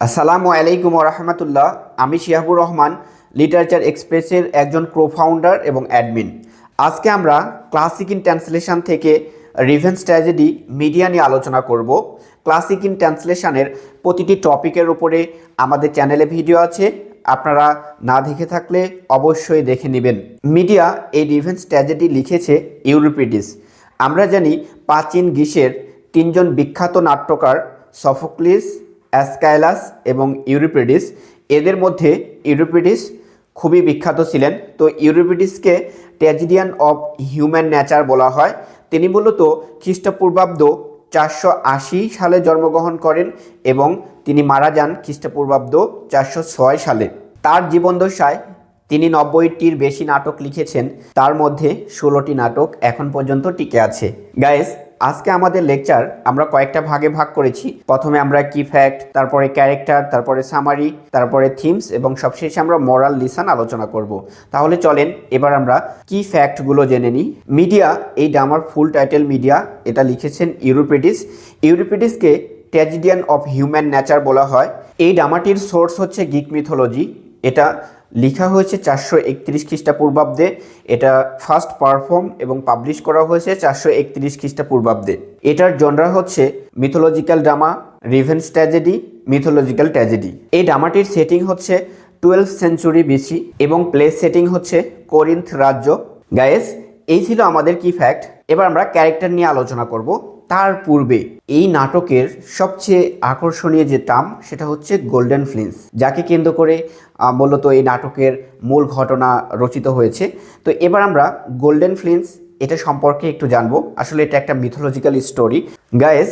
আসসালামু আলাইকুম রহমতুল্লাহ। আমি শিহাবুর রহমান, লিটারেচার এক্সপ্রেসের একজন কো-ফাউন্ডার এবং অ্যাডমিন। আজকে আমরা ক্লাসিক ইন ট্রান্সলেশন থেকে রিভেন্স ট্র্যাজেডি মিডিয়া নিয়ে আলোচনা করব। ক্লাসিক ইন ট্রান্সলেশনের প্রতিটি টপিকের উপরে আমাদের চ্যানেলে ভিডিও আছে, আপনারা না দেখে থাকলে অবশ্যই দেখে নেবেন। মিডিয়া এই রিভেন্স ট্র্যাজেডি লিখেছে ইউরিপিডিস। আমরা জানি প্রাচীন গ্রিসের তিনজন বিখ্যাত নাট্যকার সফোক্লিস, অ্যাসকাইলাস এবং ইউরিপিডিস। এদের মধ্যে ইউরিপিডিস খুবই বিখ্যাত ছিলেন। তো ইউরিপিডিসকে ট্র্যাজেডিয়ান অফ হিউম্যান নেচার বলা হয়। তিনি মূলত খ্রিস্টপূর্বাব্দ 480 সালে জন্মগ্রহণ করেন এবং তিনি মারা যান খ্রিস্টপূর্বাব্দ 406 সালে। তার জীবদ্দশায় তিনি 90টির বেশি নাটক লিখেছেন, তার মধ্যে 16টি নাটক এখন পর্যন্ত টিকে আছে। গাইস, আজকে আমাদের লেকচার আমরা কয়েকটা ভাগে ভাগ করেছি। প্রথমে আমরা কি ফ্যাক্ট, তারপরে ক্যারেক্টার, তারপরে সামারি, তারপরে থিমস এবং সবশেষে আমরা মোরাল লিসন আলোচনা করব। তাহলে চলেন এবার আমরা কি ফ্যাক্টগুলো জেনে নিই। মিডিয়া, এই ড্রামার ফুল টাইটেল মিডিয়া, এটা লিখেছেন ইউরিপিডিস। ইউরিপিডিসকে ট্র্যাজেডিয়ান অফ হিউম্যান নেচার বলা হয়। এই ড্রামাটির সোর্স হচ্ছে গ্রিক মিথোলজি। এটা লেখা হয়েছে 431 খ্রিস্টপূর্বাব্দে। এটা ফার্স্ট পারফর্ম এবং পাবলিশ করা হয়েছে 431 খ্রিস্টপূর্বাব্দে। এটার জনরা হচ্ছে mythological drama, revenge tragedy, mythological tragedy. এই ড্রামাটির সেটিং হচ্ছে 12th সেঞ্চুরি বিসি এবং প্লেস সেটিং হচ্ছে কোরিন্থ রাজ্য। গাইস, এই ছিল আমাদের কি ফ্যাক্ট। এবার আমরা ক্যারেক্টার নিয়ে আলোচনা করব। তার পূর্বে এই নাটকের সবচেয়ে আকর্ষণীয় যে টার্ম, সেটা হচ্ছে গোল্ডেন ফ্লিন্স, যাকে কেন্দ্র করে মূলত এই নাটকের মূল ঘটনা রচিত হয়েছে। তো এবার আমরা গোল্ডেন ফ্লিন্স এটা সম্পর্কে একটু জানবো। আসলে এটা একটা মিথোলজিক্যাল স্টোরি। গায়েস,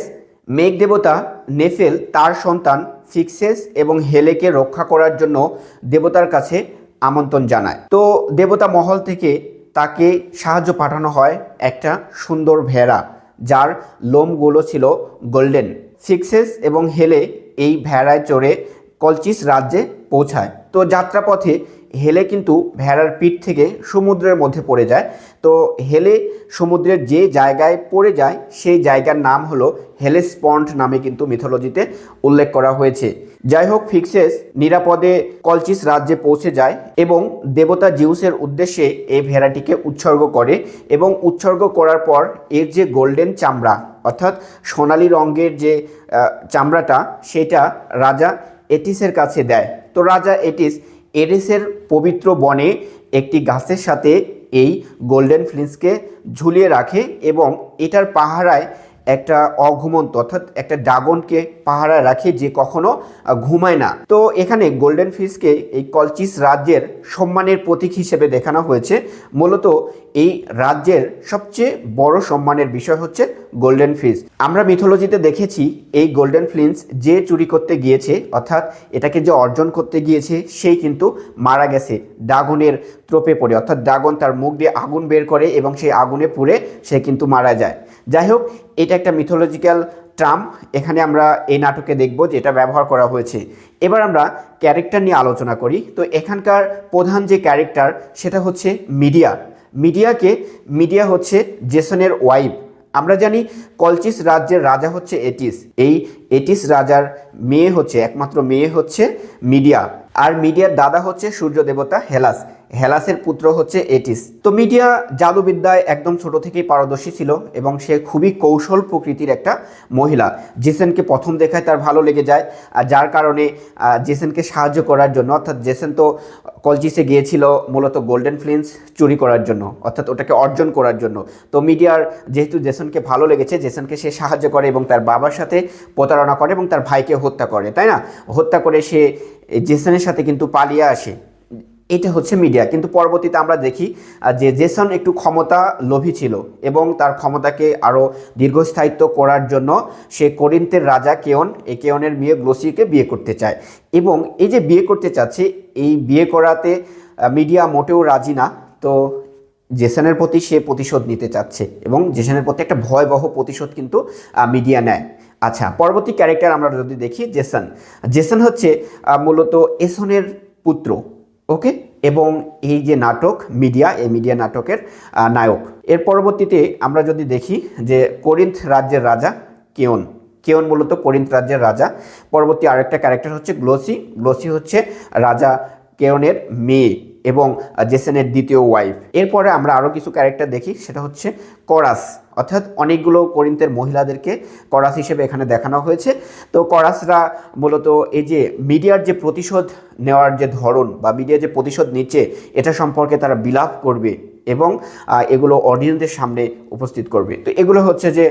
মেঘ দেবতা নেফেল তার সন্তান ফিক্সেস এবং হেলেকে রক্ষা করার জন্য দেবতার কাছে আমন্ত্রণ জানায়। তো দেবতা মহল থেকে তাকে সাহায্য পাঠানো হয় একটা সুন্দর ভেড়া, যার লোমগুলো ছিল গোল্ডেন। ফিক্সেস এবং হেলে এই ভেড়ায় চড়ে কলচিস রাজ্যে পৌঁছায়। তো যাত্রাপথে হেলে কিন্তু ভেড়ার পিঠ থেকে সমুদ্রের মধ্যে পড়ে যায়। তো হেলে সমুদ্রের যে জায়গায় পড়ে যায় সেই জায়গার নাম হলো হেলেসপন্ড নামে কিন্তু মিথোলজিতে উল্লেখ করা হয়েছে। যাই হোক, ফিক্সেস নিরাপদে কলচিস রাজ্যে পৌঁছে যায় এবং দেবতা জিউসের উদ্দেশ্যে এই ভেড়াটিকে উৎসর্গ করে এবং উৎসর্গ করার পর এর যে গোল্ডেন চামড়া, অর্থাৎ সোনালি রঙের যে চামড়াটা, সেটা রাজা এটিসের কাছে দেয়। তো রাজা এটিস এরিসের পবিত্র বনে একটি গাছের সাথে এই গোল্ডেন ফ্লিন্সকে ঝুলিয়ে রাখে এবং এটার পাহারায় একটা অঘুমন্ত, অর্থাৎ একটা ড্রাগনকে পাহারায় রাখে, যে কখনো ঘুমায় না। তো এখানে গোল্ডেন ফিশকে এই কলচিস রাজ্যের সম্মানের প্রতীক হিসেবে দেখানো হয়েছে। মূলত এই রাজ্যের সবচেয়ে বড় সম্মানের বিষয় হচ্ছে গোল্ডেন ফিশ। আমরা মিথোলজিতে দেখেছি এই গোল্ডেন ফ্লিন্স যে চুরি করতে গিয়েছে, অর্থাৎ এটাকে যে অর্জন করতে গিয়েছে, সেই কিন্তু মারা গেছে ড্রাগনের ত্রোপে পড়ে। অর্থাৎ ড্রাগন তার মুখ দিয়ে আগুন বের করে এবং সেই আগুনে পুড়ে সে কিন্তু মারা যায়। যাই হোক, এটা একটা মিথোলজিক্যাল টার্ম এখানে আমরা এই নাটকে দেখব যেটা ব্যবহার করা হয়েছে। এবার আমরা ক্যারেক্টার নিয়ে আলোচনা করি। তো এখানকার প্রধান যে ক্যারেক্টার, সেটা হচ্ছে মিডিয়া। মিডিয়া হচ্ছে জেসনের ওয়াইফ। আমরা জানি কলচিস রাজ্যের রাজা হচ্ছে এটিস। এই এটিস রাজার মেয়ে হচ্ছে, একমাত্র মেয়ে হচ্ছে মিডিয়া। আর মিডিয়ার দাদা হচ্ছে সূর্য দেবতা হেলাস। হেলাসের পুত্র হচ্ছে এটিস। তো মিডিয়া জাদুবিদ্যায় একদম ছোট থেকেই পারদর্শী ছিল এবং সে খুবই কৌশল প্রকৃতির একটা মহিলা। জেসনকে প্রথম দেখায় তার ভালো লেগে যায়, আর যার কারণে জেসনকে সাহায্য করার জন্য, অর্থাৎ জেসন তো কলচিসে গিয়েছিল মূলত গোল্ডেন ফ্লিন্স চুরি করার জন্য, অর্থাৎ ওটাকে অর্জন করার জন্য। তো মিডিয়ার যেহেতু জেসনকে ভালো লেগেছে, জেসনকে সে সাহায্য করে এবং তার বাবার সাথে প্রতারণা করে এবং তার ভাইকে হত্যা করে, তাই না? হত্যা করে সে জেসনের সাথে কিন্তু পালিয়ে আসে। এটা হচ্ছে মিডিয়া। কিন্তু পরবর্তীতে আমরা দেখি যে জেসন একটু ক্ষমতা লোভী ছিল এবং তার ক্ষমতাকে আরও দীর্ঘস্থায়িত্ব করার জন্য সে কোরিন্থের রাজা কেয়ন, এই কেয়নের মেয়ে গ্লোসিকে বিয়ে করতে চায়। এবং এই যে বিয়ে করতে চাচ্ছে, এই বিয়ে করাতে মিডিয়া মোটেও রাজি না। তো জেসনের প্রতি সে প্রতিশোধ নিতে চাচ্ছে এবং জেসনের প্রতি একটা ভয়াবহ প্রতিশোধ কিন্তু মিডিয়া নেয়। আচ্ছা, পরবর্তী ক্যারেক্টার আমরা যদি দেখি, জেসন হচ্ছে মূলত এসনের পুত্র। ওকে, এবং এই যে নাটক মিডিয়া, এই মিডিয়া নাটকের নায়ক। এর পরবর্তীতে আমরা যদি দেখি যে কোরিন্থ রাজ্যের রাজা কেয়ন, কেয়ন মূলত করিন্থ রাজ্যের রাজা। পরবর্তী আরেকটা ক্যারেক্টার হচ্ছে গ্লোসি। গ্লোসি হচ্ছে রাজা কেয়নের মেয়ে এবং জেসনের দ্বিতীয় ওয়াইফ। এরপরে আমরা আরও কিছু ক্যারেক্টার দেখি, সেটা হচ্ছে করাস, অর্থাৎ অনেকগুলো করিন্থের মহিলাদেরকে করাস হিসেবে এখানে দেখানো হয়েছে। তো করাসরা মূলত এই যে মিডিয়ার যে প্রতিশোধ নেওয়ার যে ধরন বা মিডিয়া যে প্রতিশোধ নিচ্ছে এটা সম্পর্কে তারা বিলাপ করবে এবং এগুলো অডিয়েন্সদের সামনে উপস্থিত করবে। তো এগুলো হচ্ছে যে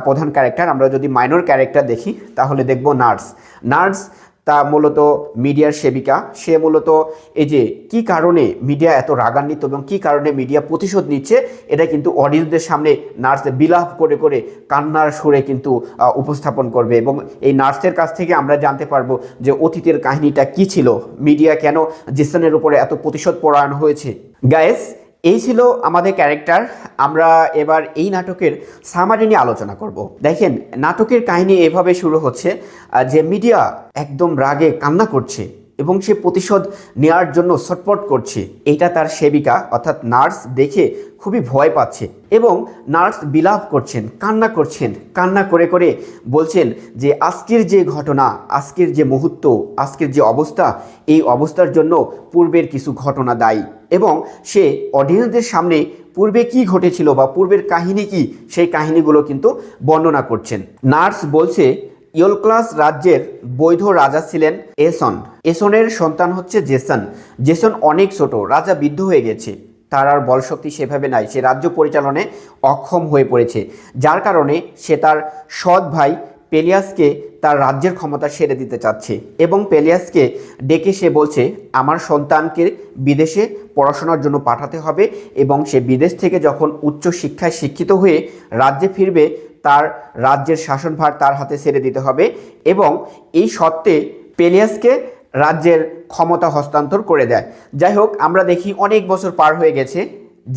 প্রধান ক্যারেক্টার। আমরা যদি মাইনর ক্যারেক্টার দেখি তাহলে দেখব নার্স। নার্স তা মূলত মিডিয়ার সেবিকা। সে মূলত এই যে কী কারণে মিডিয়া এত রাগান্বিত এবং কী কারণে মিডিয়া প্রতিশোধ নিচ্ছে এটা কিন্তু অডিয়েন্সদের সামনে নার্স বিলাপ করে করে কান্নার সুরে কিন্তু উপস্থাপন করবে এবং এই নার্সের কাছ থেকে আমরা জানতে পারবো যে অতীতের কাহিনীটা কী ছিল, মিডিয়া কেন জেসনের উপরে এত প্রতিশোধ পরায়ণ হয়েছে। গায়েস, এই ছিল আমাদের ক্যারেক্টার। আমরা এবার এই নাটকের সামারি নিয়ে আলোচনা করব। দেখেন, নাটকের কাহিনী এভাবে শুরু হচ্ছে যে মিডিয়া একদম রাগে কান্না করছে এবং সে প্রতিশোধ নেওয়ার জন্য ছটফট করছে। এটা তার সেবিকা অর্থাৎ নার্স দেখে খুবই ভয় পাচ্ছে এবং নার্স বিলাপ করছেন, কান্না করে করে বলছেন যে আজকের যে ঘটনা, আজকের যে মুহূর্ত, আজকের যে অবস্থা, এই অবস্থার জন্য পূর্বের কিছু ঘটনা দায়ী এবং সে অডিয়েন্সদের সামনে পূর্বে কি ঘটেছিল বা পূর্বের কাহিনী কি সেই কাহিনীগুলো কিন্তু বর্ণনা করছেন। নার্স বলছে ইওলক্লাস রাজ্যের বৈধ রাজা ছিলেন এসন। এসনের সন্তান হচ্ছে জেসন। জেসন অনেক ছোট, রাজা বৃদ্ধ হয়ে গেছে, তার আর বলশক্তি সেভাবে নাই, সে রাজ্য পরিচালনায় অক্ষম হয়ে পড়েছে, যার কারণে সে তার সৎ ভাই পেলিয়াসকে তার রাজ্যের ক্ষমতা সেরে দিতে চাচ্ছে এবং পেলিয়াসকে ডেকে সে বলছে আমার সন্তানকে বিদেশে পড়াশোনার জন্য পাঠাতে হবে এবং সে বিদেশ থেকে যখন উচ্চ শিক্ষায় শিক্ষিত হয়ে রাজ্যে ফিরবে তার রাজ্যের শাসনভার তার হাতে ছেড়ে দিতে হবে এবং এই শর্তে পেলিয়াসকে রাজ্যের ক্ষমতা হস্তান্তর করে দেয়। যাই হোক, আমরা দেখি অনেক বছর পার হয়ে গেছে,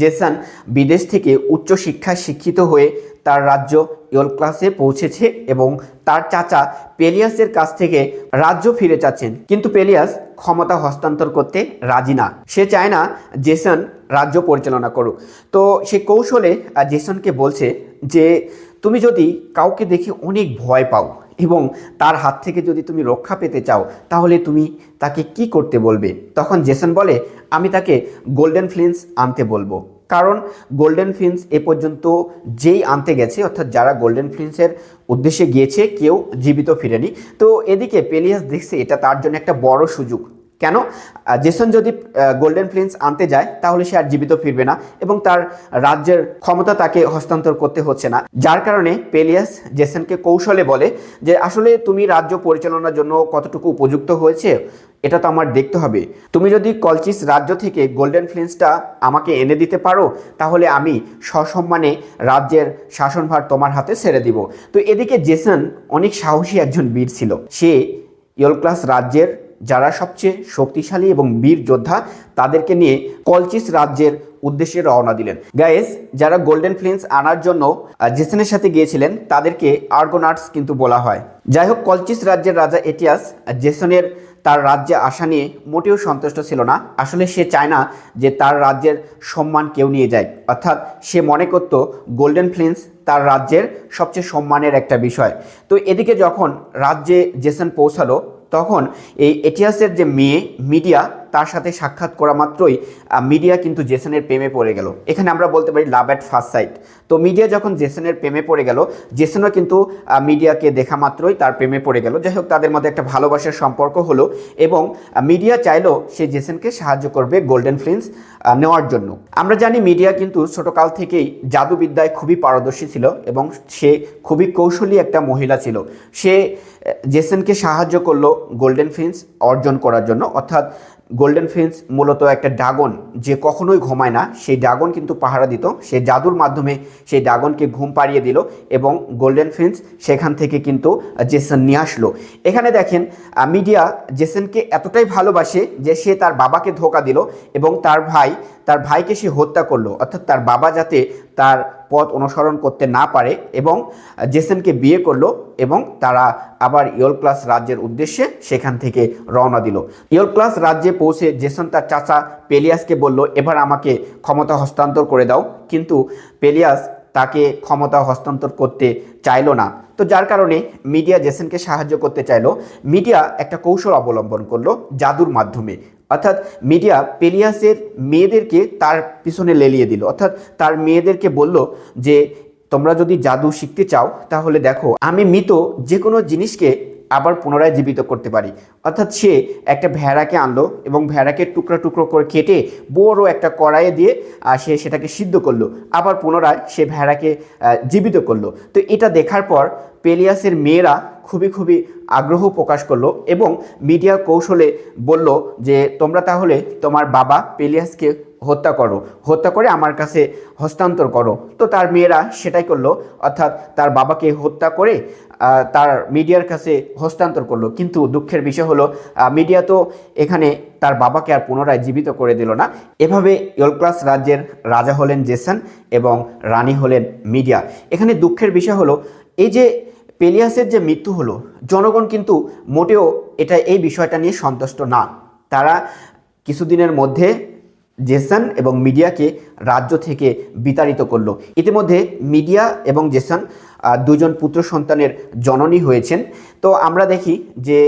জেসন বিদেশ থেকে উচ্চশিক্ষায় শিক্ষিত হয়ে তার রাজ্য ইওলক্লাসে পৌঁছেছে এবং তার চাচা পেলিয়াসের কাছ থেকে রাজ্য ফিরে চাচ্ছেন, কিন্তু পেলিয়াস ক্ষমতা হস্তান্তর করতে রাজি না। সে চায় না জেসন রাজ্য পরিচালনা করুক। তো সে কৌশলে জেসনকে বলছে যে তুমি যদি কাউকে দেখে অনেক ভয় পাও এবং তার হাত থেকে যদি তুমি রক্ষা পেতে চাও তাহলে তুমি তাকে কি করতে বলবে? তখন জেসন বলে আমি তাকে গোল্ডেন ফ্লিন্স আনতে বলবো, কারণ গোল্ডেন ফ্লিন্স এ পর্যন্ত যেই আনতে গেছে অর্থাৎ যারা গোল্ডেন ফ্লিন্সের উদ্দেশ্যে গিয়েছে কেউ জীবিত ফিরেনি। তো এদিকে পেলিয়াস দেখছে এটা তার জন্য একটা বড় সুযোগ। কেন? জেসন যদি গোল্ডেন ফ্লিন্স আনতে যায় তাহলে সে আর জীবিত ফিরবে না এবং তার রাজ্যের ক্ষমতা তাকে হস্তান্তর করতে হচ্ছে না, যার কারণে পেলিয়াস জেসনকে কৌশলে বলে যে আসলে তুমি রাজ্য পরিচালনার জন্য কতটুকু উপযুক্ত হয়েছে এটা তো আমার দেখতে হবে। তুমি যদি কলচিস রাজ্য থেকে গোল্ডেন ফ্লিন্সটা আমাকে এনে দিতে পারো তাহলে আমি সসম্মানে রাজ্যের শাসনভার তোমার হাতে ছেড়ে দিব। তো এদিকে জেসন অনেক সাহসী একজন বীর ছিল। সে ইওলক্লাস রাজ্যের যারা সবচেয়ে শক্তিশালী এবং বীর যোদ্ধা তাদেরকে নিয়ে কলচিস রাজ্যের উদ্দেশ্যে রওনা দিলেন। গাইস, যারা গোল্ডেন ফ্লিন্স আনার জন্য জেসনের সাথে গিয়েছিলেন তাদেরকে আর্গোনাটস কিন্তু বলা হয়। যাই হোক, কলচিস রাজ্যের রাজা এটিয়াস জেসনের তার রাজ্যে আসা নিয়ে মোটেও সন্তুষ্ট ছিল না। আসলে সে চায় না যে তার রাজ্যের সম্মান কেউ নিয়ে যায়, অর্থাৎ সে মনে করত গোল্ডেন ফ্লিন্স তার রাজ্যের সবচেয়ে সম্মানের একটা বিষয়। তো এদিকে যখন রাজ্যে জেসন পৌঁছালো তখন এই এটিয়াসের যে মেয়ে মিডিয়া তার সাথে সাক্ষাৎ করা মাত্রই মিডিয়া কিন্তু জেসনের প্রেমে পড়ে গেল। এখানে আমরা বলতে পারি লাভ অ্যাট ফার্স্ট সাইট। তো মিডিয়া যখন জেসনের প্রেমে পড়ে গেল, জেসনও কিন্তু মিডিয়াকে দেখা মাত্রই তার প্রেমে পড়ে গেল। যাই হোক, তাদের মধ্যে একটা ভালোবাসার সম্পর্ক হলো এবং মিডিয়া চাইলো সে জেসনকে সাহায্য করবে গোল্ডেন ফ্লিন্স নেওয়ার জন্য। আমরা জানি মিডিয়া কিন্তু ছোটকাল থেকেই জাদুবিদ্যায় খুবই পারদর্শী ছিল এবং সে খুবই কৌশলী একটা মহিলা ছিল। সে জেসনকে সাহায্য করলো গোল্ডেন ফ্লিন্স অর্জন করার জন্য, অর্থাৎ গোল্ডেন ফ্লিন্স মূলত একটা ড্রাগন যে কখনোই ঘুমায় না, সেই ড্রাগন কিন্তু পাহারা দিত। সে জাদুর মাধ্যমে সেই ড্রাগনকে ঘুম পাড়িয়ে দিল এবং গোল্ডেন ফ্লিন্স সেখান থেকে কিন্তু জেসন নিয়ে আসলো। এখানে দেখেন মিডিয়া জেসনকে এতটাই ভালোবাসে যে সে তার বাবাকে ধোঁকা দিল এবং তার ভাইকে সে হত্যা করলো, অর্থাৎ তার বাবা যাতে তার পথ অনুসরণ করতে না পারে এবং জেসনকে বিয়ে করলো এবং তারা আবার ইওলক্লাস রাজ্যের উদ্দেশ্যে সেখান থেকে রওনা দিল। ইওলক্লাস রাজ্যে পৌঁছে জেসন তার চাচা পেলিয়াসকে বলল এবার আমাকে ক্ষমতা হস্তান্তর করে দাও, কিন্তু পেলিয়াস তাকে ক্ষমতা হস্তান্তর করতে চাইল না। তো যার কারণে মিডিয়া জেসনকে সাহায্য করতে চাইলো। মিডিয়া একটা কৌশল অবলম্বন করলো জাদুর মাধ্যমে, অর্থাৎ মিডিয়া পেলিয়াসের মেয়েদেরকে তার পিছনে লেলিয়ে দিল, অর্থাৎ তার মেয়েদেরকে বলল যে তোমরা যদি জাদু শিখতে চাও তাহলে দেখো আমি মৃত যে কোনো জিনিসকে আবার পুনরায় জীবিত করতে পারি। অর্থাৎ সে একটা ভেড়াকে আনলো এবং ভেড়াকে টুকরো টুকরো করে কেটে বড় একটা কড়াইয়ে দিয়ে সে সেটাকে সিদ্ধ করলো, আবার পুনরায় সে ভেড়াকে জীবিত করলো। তো এটা দেখার পর পেলিয়াসের মেয়েরা খুবই আগ্রহ প্রকাশ করলো এবং মিডিয়া কৌশলে বলল যে তোমরা তাহলে তোমার বাবা পেলিয়াসকে হত্যা করে আমার কাছে হস্তান্তর করো। তো তার মেয়েরা সেটাই করলো, অর্থাৎ তার বাবাকে হত্যা করে তার মিডিয়ার কাছে হস্তান্তর করলো। কিন্তু দুঃখের বিষয় হলো মিডিয়া তো এখানে তার বাবাকে আর পুনরায় জীবিত করে দিল না। এভাবে ইওলক্লাস রাজ্যের রাজা হলেন জেসন এবং রানী হলেন মিডিয়া। এখানে দুঃখের বিষয় হলো এই যে পেলিয়াসের যে মৃত্যু হলো, জনগণ কিন্তু মোটেও এই বিষয়টা নিয়ে সন্তুষ্ট না। তারা কিছুদিনের মধ্যে জেসন এবং মিডিয়াকে রাজ্য থেকে বিতাড়িত করলো। ইতিমধ্যে মিডিয়া এবং জেসন দুজন পুত্র সন্তানের জননী হয়েছেন। তো আমরা দেখি যে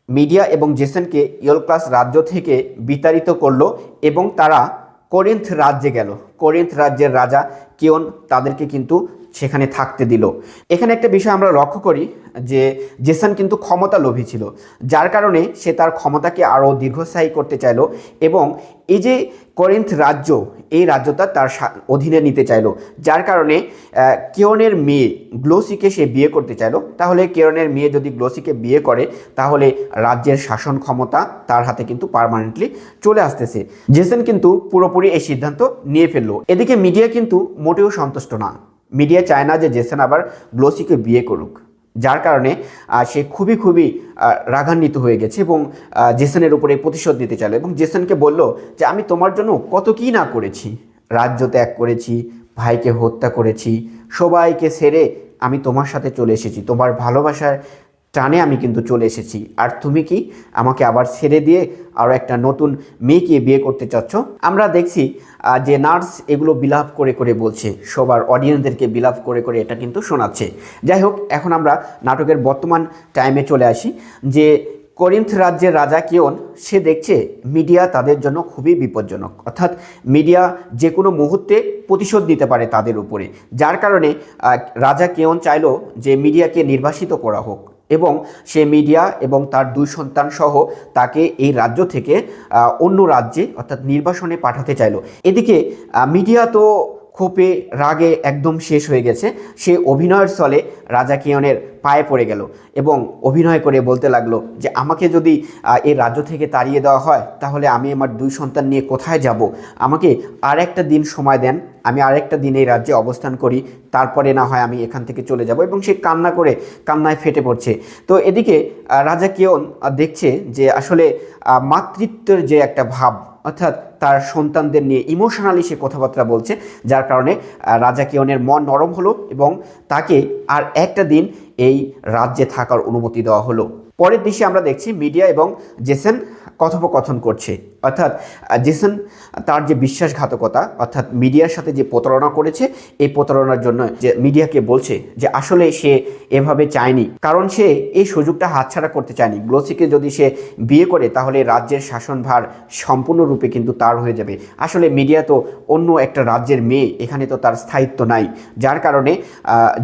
মিডিয়া এবং জেসনকে ইওলক্লাস রাজ্য থেকে বিতাড়িত করলো এবং তারা করিন্থ রাজ্যে গেল। করিন্থ রাজ্যের রাজা কিয়ন তাদেরকে কিন্তু সেখানে থাকতে দিল। এখানে একটা বিষয় আমরা লক্ষ্য করি যে জেসন কিন্তু ক্ষমতা লোভী ছিল, যার কারণে সে তার ক্ষমতাকে আরও দীর্ঘস্থায়ী করতে চাইল এবং এই যে করিন্থ রাজ্য, এই রাজ্যটা তার অধীনে নিতে চাইল। যার কারণে কিয়নের মেয়ে গ্লোসিকে সে বিয়ে করতে চাইল। তাহলে কিয়নের মেয়ে যদি গ্লোসিকে বিয়ে করে তাহলে রাজ্যের শাসন ক্ষমতা তার হাতে কিন্তু পার্মানেন্টলি চলে আসতেছে। জেসন কিন্তু পুরোপুরি এই সিদ্ধান্ত নিয়ে ফেললো। এদিকে মিডিয়া কিন্তু মোটেও সন্তুষ্ট না। মিডিয়া চায় না যে জেসন আবার গ্লোসিকে বিয়ে করুক, যার কারণে সে খুবই রাগান্বিত হয়ে গেছে এবং জেসনের উপরে প্রতিশোধ নিতে চাইল এবং জেসনকে বলল যে আমি তোমার জন্য কত কী না করেছি, রাজ্য ত্যাগ করেছি, ভাইকে হত্যা করেছি, সবাইকে ছেড়ে আমি তোমার সাথে চলে এসেছি, তোমার ভালোবাসার টানে আমি কিন্তু চলে এসেছি, আর তুমি কি আমাকে আবার ছেড়ে দিয়ে আরও একটা নতুন মেয়েকে বিয়ে করতে চাচ্ছ। আমরা দেখছি যে নার্স এগুলো বিলাপ করে বলছে, সবার অডিয়েন্সদেরকে বিলাপ করে এটা কিন্তু শোনাচ্ছে। যাই হোক, এখন আমরা নাটকের বর্তমান টাইমে চলে আসি যে করিন্থ রাজ্যের রাজা কিয়ন সে দেখছে মিডিয়া তাদের জন্য খুবই বিপজ্জনক, অর্থাৎ মিডিয়া যে কোনো মুহূর্তে প্রতিশোধ নিতে পারে তাদের উপরে। যার কারণে রাজা কিয়ন চাইল যে মিডিয়াকে নির্বাসিত করা হোক এবং সে মিডিয়া এবং তার দুই সন্তান সহ তাকে এই রাজ্য থেকে অন্য রাজ্যে অর্থাৎ নির্বাসনে পাঠাতে চাইল। এদিকে মিডিয়া তো ক্ষোভে রাগে একদম শেষ হয়ে গেছে। সে অভিনয়ের ছলে রাজা কিয়নের পায়ে পড়ে গেল এবং অভিনয় করে বলতে লাগলো যে আমাকে যদি এই রাজ্য থেকে তাড়িয়ে দেওয়া হয় তাহলে আমি আমার দুই সন্তান নিয়ে কোথায় যাব, আমাকে আর একটা দিন সময় দেন, আমি আরেকটা দিন এই রাজ্যে অবস্থান করি, তারপরে না হয় আমি এখান থেকে চলে যাব। এবং সে কান্নায় ফেটে পড়ছে। তো এদিকে রাজা কিয়ন দেখছে যে আসলে মাতৃত্বের যে একটা ভাব, অর্থাৎ তার সন্তানদের নিয়ে ইমোশনালি সে কথাবার্তা বলছে, যার কারণে রাজা কিয়নের মন নরম হলো এবং তাকে আর একটা দিন এই রাজ্যে থাকার অনুমতি দেওয়া হলো। পরের দৃশ্যে আমরা দেখছি মিডিয়া এবং জেসন কথোপকথন করছে, অর্থাৎ জেসন তার যে বিশ্বাসঘাতকতা অর্থাৎ মিডিয়ার সাথে যে প্রতারণা করেছে, এই প্রতারণার জন্য যে মিডিয়াকে বলছে যে আসলে সে এভাবে চায়নি, কারণ সে এই সুযোগটা হাতছাড়া করতে চায়নি। গ্লোসিকে যদি সে বিয়ে করে তাহলে রাজ্যের শাসনভার সম্পূর্ণরূপে কিন্তু তার হয়ে যাবে। আসলে মিডিয়া তো অন্য একটা রাজ্যের মেয়ে, এখানে তো তার স্থায়িত্ব নাই। যার কারণে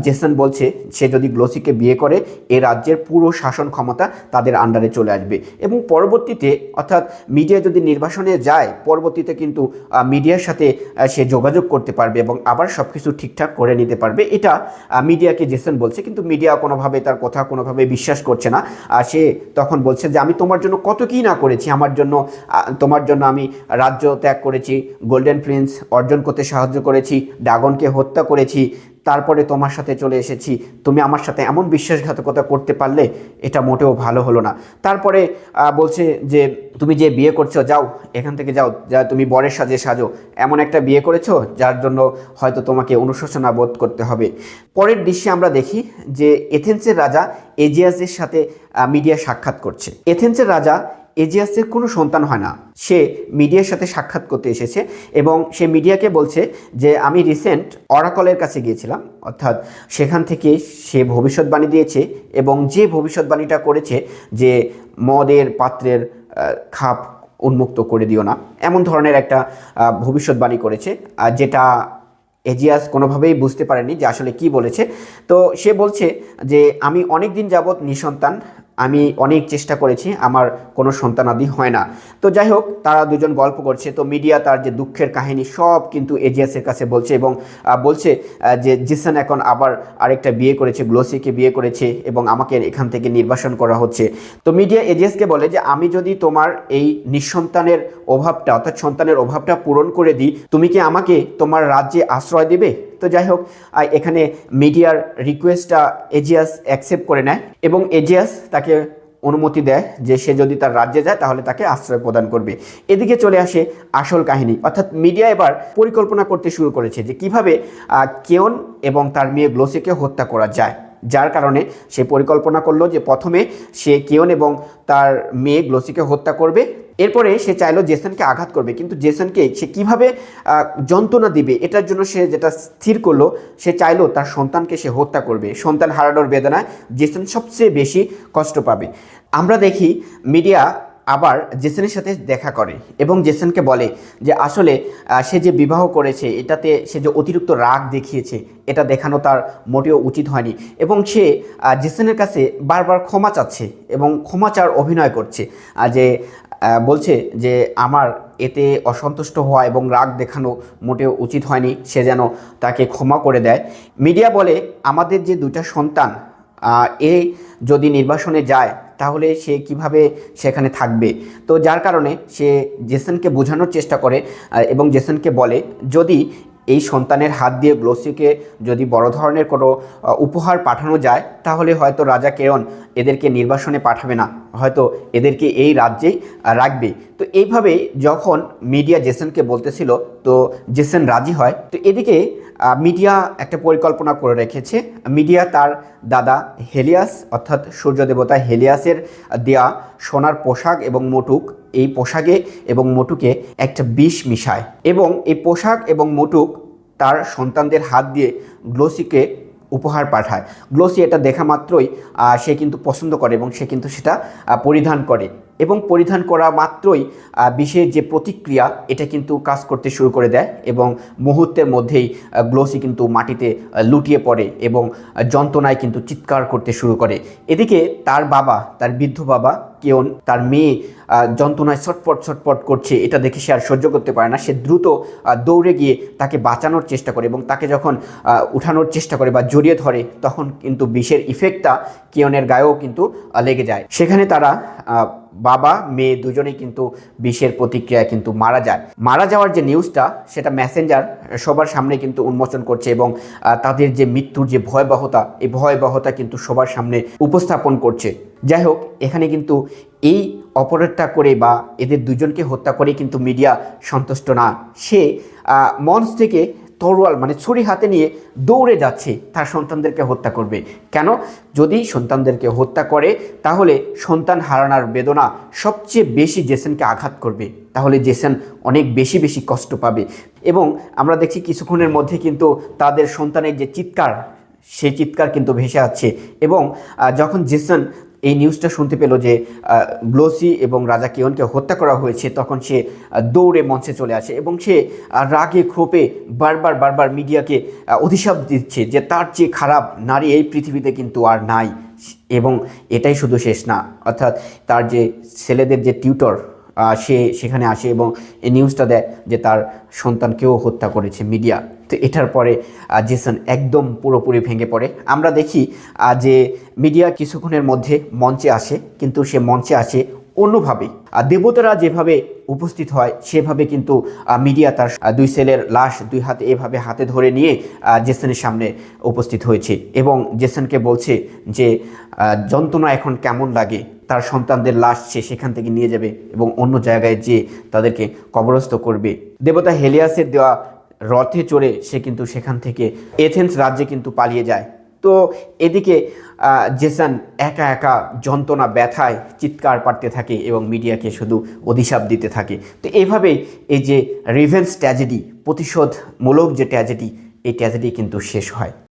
জেসন বলছে সে যদি গ্লোসিকে বিয়ে করে এ রাজ্যের পুরো শাসন ক্ষমতা তাদের আন্ডারে চলে আসবে এবং পরবর্তীতে অর্থাৎ মিডিয়া যদি নির্বাসনে যায় পরবর্তীতে কিন্তু মিডিয়ার সাথে সে যোগাযোগ করতে পারবে এবং আবার সব কিছু ঠিকঠাক করে নিতে পারবে। এটা মিডিয়াকে জেসন বলছে, কিন্তু মিডিয়া কোনোভাবে তার কথা কোনোভাবে বিশ্বাস করছে না। আর সে তখন বলছে যে আমি তোমার জন্য কত কী না করেছি, তোমার জন্য আমি রাজ্য ত্যাগ করেছি, গোল্ডেন প্রিন্স অর্জন করতে সাহায্য করেছি, ড্রাগনকে হত্যা করেছি, তারপরে তোমার সাথে চলে এসেছি, তুমি আমার সাথে এমন বিশ্বাসঘাতকতা করতে পারলে এটা মোটেও ভালো হলো না। তারপরে বলছে যে তুমি যে বিয়ে করছো যাও, এখান থেকে যাও, যা তুমি বরের সাজো, এমন একটা বিয়ে করেছো যার জন্য হয়তো তোমাকে অনুশোচনা বোধ করতে হবে। পরের দৃশ্যে আমরা দেখি যে এথেন্সের রাজা এজিয়াসের সাথে মিডিয়া সাক্ষাৎ করছে। এথেন্সের রাজা এজিয়াসের কোনো সন্তান হয় না। সে মিডিয়ার সাথে সাক্ষাৎ করতে এসেছে এবং সে মিডিয়াকে বলছে যে আমি রিসেন্ট অরাকলের কাছে গিয়েছিলাম, অর্থাৎ সেখান থেকে সে ভবিষ্যৎবাণী দিয়েছে এবং যে ভবিষ্যৎবাণীটা করেছে যে মদের পাত্রের খাপ উন্মুক্ত করে দিও না, এমন ধরনের একটা ভবিষ্যৎবাণী করেছে, যেটা এজিয়াস কোনোভাবেই বুঝতে পারেনি যে আসলে কি বলেছে। তো সে বলছে যে আমি অনেক দিন যাবৎ নিঃসন্তান, আমি অনেক চেষ্টা করেছি, আমার কোনো সন্তানাদি হয় না। তো যাই হোক, তারা দুজন গল্প করছে। তো মিডিয়া তার যে দুঃখের কাহিনী সব কিন্তু এজিয়াসের কাছে বলছে এবং বলছে যে জিসন এখন আবার আরেকটা বিয়ে করেছে, গ্লোসিকে বিয়ে করেছে এবং আমাকে এখান থেকে নির্বাসন করা হচ্ছে। তো মিডিয়া এজিয়াসকে বলে যে আমি যদি তোমার এই নিঃসন্তানের অভাবটা, অর্থাৎ সন্তানের অভাবটা পূরণ করে দিই, তুমি কি আমাকে তোমার রাজ্যে আশ্রয় দেবে? তো যাই হোক, এখানে মিডিয়ার রিকোয়েস্টটা এজিয়াস অ্যাকসেপ্ট করে নেয় এবং এজিয়াস তাকে অনুমতি দেয় যে সে যদি তার রাজ্যে যায় তাহলে তাকে আশ্রয় প্রদান করবে। এদিকে চলে আসে আসল কাহিনী, অর্থাৎ মিডিয়া এবার পরিকল্পনা করতে শুরু করেছে যে কিভাবে কেওন এবং তার মেয়ে গ্লোসিকে হত্যা করা যায়। যার কারণে সে পরিকল্পনা করলো যে প্রথমে সে কেওন এবং তার মেয়ে গ্লোসিকে হত্যা করবে, এরপরে সে চাইলো জেসনকে আঘাত করবে, কিন্তু জেসনকে সে কিভাবে যন্ত্রণা দিবে এটার জন্য সে যেটা স্থির করলো, সে চাইলো তার সন্তানকে সে হত্যা করবে। সন্তান হারানোর বেদনায় জেসন সবচেয়ে বেশি কষ্ট পাবে। আমরা দেখি মিডিয়া আবার জেসনের সাথে দেখা করে এবং জেসনকে বলে যে আসলে সে যে বিবাহ করেছে এটাতে সে যে অতিরিক্ত রাগ দেখিয়েছে, এটা দেখানো তার মোটেও উচিত হয়নি এবং সে জেসনের কাছে বারবার ক্ষমা চাচ্ছে এবং ক্ষমা চাওয়ার অভিনয় করছে, যে বলছে যে আমার এতে অসন্তুষ্ট হওয়া এবং রাগ দেখানো মোটেও উচিত হয়নি, সে যেন তাকে ক্ষমা করে দেয়। মিডিয়া বলে আমাদের যে দুটা সন্তান এ যদি নির্বাসনে যায় তাহলে সে কিভাবে সেখানে থাকবে। তো যার কারণে সে জেসনকে বোঝানোর চেষ্টা করে এবং জেসনকে বলে যদি এই সন্তানের হাত দিয়ে গ্লোসিকে যদি বড় ধরনের কোনো উপহার পাঠানো যায় তাহলে হয়তো রাজা কেওন এদেরকে নির্বাসনে পাঠাবে না, হয়তো এদেরকে এই রাজ্যেই রাখবে। তো এইভাবে যখন মিডিয়া জেসনকে বলতেছিল তো জেসন রাজি হয়। তো এদিকে মিডিয়া একটা পরিকল্পনা করে রেখেছে। মিডিয়া তার দাদা হেলিয়াস অর্থাৎ সূর্য দেবতা হেলিয়াসের দেয়া সোনার পোশাক এবং মুটুক, এই পোশাকে এবং মুটুকে একটা বিষ মিশায় এবং এই পোশাক এবং মুটুক তার সন্তানদের হাত দিয়ে গ্লোসিকে উপহার পাঠায়। গ্লোসি এটা দেখা মাত্রই সে কিন্তু পছন্দ করে এবং সে কিন্তু সেটা পরিধান করে এবং পরিধান করা মাত্রই বিষের যে প্রতিক্রিয়া এটা কিন্তু কাজ করতে শুরু করে দেয় এবং মুহূর্তের মধ্যেই গ্লোসি কিন্তু মাটিতে লুটিয়ে পড়ে এবং যন্ত্রণায় কিন্তু চিৎকার করতে শুরু করে। এদিকে তার বাবা, তার বৃদ্ধ বাবা কেওন, তার মেয়ে যন্ত্রণায় ছটপট করছে, এটা দেখে সে আর সহ্য করতে পারে না। সে দ্রুত দৌড়ে গিয়ে তাকে বাঁচানোর চেষ্টা করে এবং তাকে যখন উঠানোর চেষ্টা করে বা জড়িয়ে ধরে তখন কিন্তু বিষের ইফেক্টটা কেওনের গায়েও কিন্তু লেগে যায়। সেখানে তারা বাবা মেয়ে দুজনেই কিন্তু বিষের প্রতিক্রিয়ায় কিন্তু মারা যাওয়ার যে নিউজটা সেটা মেসেঞ্জার সবার সামনে কিন্তু উন্মোচন করছে এবং তাদের যে মৃত্যুর যে ভয়াবহতা, এই ভয়াবহতা কিন্তু সবার সামনে উপস্থাপন করছে। যাই হোক, এখানে কিন্তু এই অপরাধটা করে বা এদের দুজনকে হত্যা করে কিন্তু মিডিয়া সন্তুষ্ট না। সে মঞ্চ থেকে তরোয়াল মানে ছুরি হাতে নিয়ে দৌড়ে যাচ্ছে তার সন্তানদেরকে হত্যা করবে। কেন? যদি সন্তানদেরকে হত্যা করে তাহলে সন্তান হারানোর বেদনা সবচেয়ে বেশি জেসনকে আঘাত করবে, তাহলে জেসন অনেক বেশি কষ্ট পাবে। এবং আমরা দেখছি কিছুক্ষণের মধ্যে কিন্তু তাদের সন্তানের যে চিৎকার, সেই চিৎকার কিন্তু ভেসে আসছে এবং যখন জেসন এই নিউজটা শুনতে পেল যে গ্লোসি এবং রাজা কেওনকে হত্যা করা হয়েছে তখন সে দৌড়ে মঞ্চে চলে আসে এবং সে রাগে ক্ষোভে বারবার মিডিয়াকে অভিশাপ দিচ্ছে যে তার চেয়ে খারাপ নারী এই পৃথিবীতে কিন্তু আর নাই। এবং এটাই শুধু শেষ না, অর্থাৎ তার যে ছেলেদের যে টিউটর সে সেখানে আসে এবং এই নিউজটা দেয় যে তার সন্তানকেও হত্যা করেছে মিডিয়া। তো এটার পরে জেসন একদম পুরোপুরি ভেঙে পড়ে। আমরা দেখি যে মিডিয়া কিছুক্ষণের মধ্যে মঞ্চে আসে, কিন্তু সে মঞ্চে আসে অন্যভাবে। দেবতারা যেভাবে উপস্থিত হয় সেভাবে কিন্তু মিডিয়া তার দুই ছেলের লাশ দুই হাতে এভাবে হাতে ধরে নিয়ে জেসনের সামনে উপস্থিত হয়েছে এবং জেসনকে বলছে যে যন্ত্রণা এখন কেমন লাগে, তার সন্তানদের লাশ সে সেখান থেকে নিয়ে যাবে এবং অন্য জায়গায় যেয়ে তাদেরকে কবরস্থ করবে। দেবতা হেলিয়াসের দেওয়া রথে চড়ে সে কিন্তু সেখান থেকে এথেন্স রাজ্যে কিন্তু পালিয়ে যায়। তো এদিকে জেসন একা একা যন্ত্রণা ব্যথায় চিৎকার পাড়তে থাকে এবং মিডিয়াকে শুধু অভিশাপ দিতে থাকে। তো এইভাবেই এই যে রিভেঞ্জ ট্র্যাজেডি, প্রতিশোধমূলক যে ট্র্যাজেডি, এই ট্র্যাজেডি কিন্তু শেষ হয়।